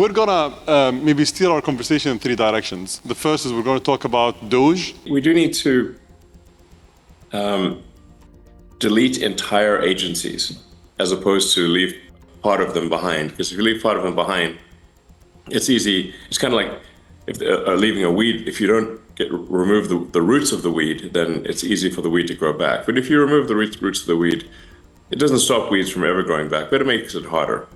we're going to maybe steer our conversation in three directions. The first is we're going to talk about Doge. We do need to delete entire agencies as opposed to leave part of them behind. Because if you leave part of them behind, it's easy. It's kind of like if leaving a weed. If you don't remove the roots of the weed, then it's easy for the weed to grow back. But if you remove the roots of the weed, it doesn't stop weeds from ever growing back, but it makes it harder.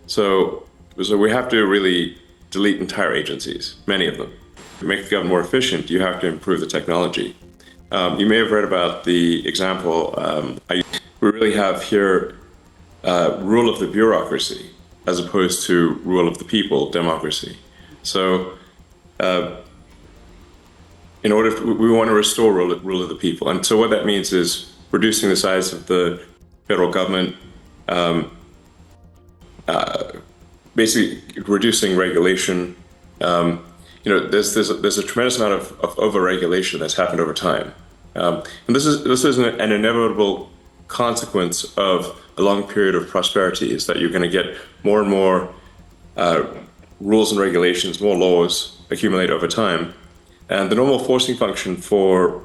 So we have to really delete entire agencies, many of them. To make the government more efficient, you have to improve the technology. You may have read about the example, we really have here rule of the bureaucracy as opposed to rule of the people, democracy. So we want to restore rule of the people. And so what that means is reducing the size of the federal government, basically reducing regulation. There's a tremendous amount of over-regulation that's happened over time. And this is an inevitable consequence of a long period of prosperity, is that you're going to get more and more rules and regulations, more laws accumulate over time. And the normal forcing function for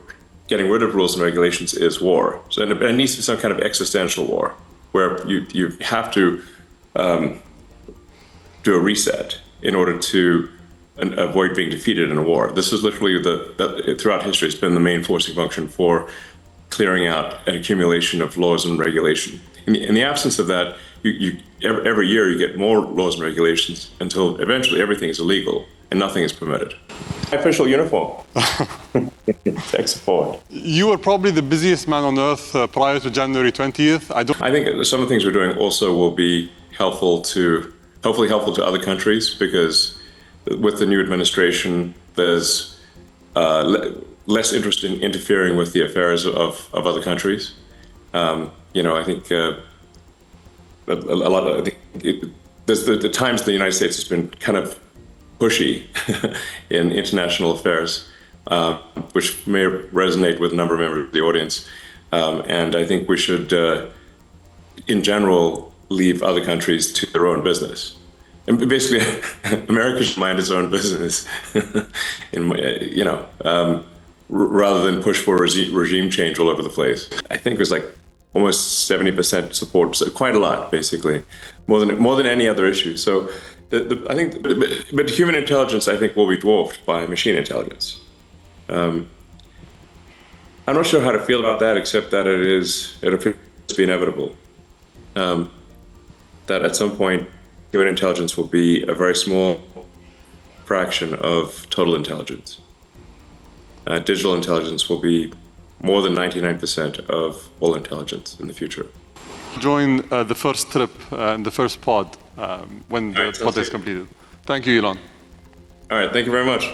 getting rid of rules and regulations is war. So it needs to be some kind of existential war, where you have to do a reset in order to avoid being defeated in a war. This is literally throughout history, it's been the main forcing function for clearing out an accumulation of laws and regulation. In the absence of that, every year you get more laws and regulations until eventually everything is illegal and nothing is permitted. Official uniform. Thanks forward. You were probably the busiest man on earth prior to January 20th. I think some of the things we're doing also will be hopefully helpful to other countries, because with the new administration, there's less interest in interfering with the affairs of other countries. I think there's the times the United States has been kind of pushy in international affairs, which may resonate with a number of members of the audience. And I think we should, in general, leave other countries to their own business. And basically, America should mind its own business, rather than push for regime change all over the place. I think it was like almost 70% support, so quite a lot, basically, more than any other issue. So I think, but human intelligence, I think, will be dwarfed by machine intelligence. I'm not sure how to feel about that, except that it appears to be inevitable. That at some point, human intelligence will be a very small fraction of total intelligence. Digital intelligence will be more than 99% of all intelligence in the future. Join the first trip and the first pod when the pod is completed. Thank you, Elon. All right, thank you very much.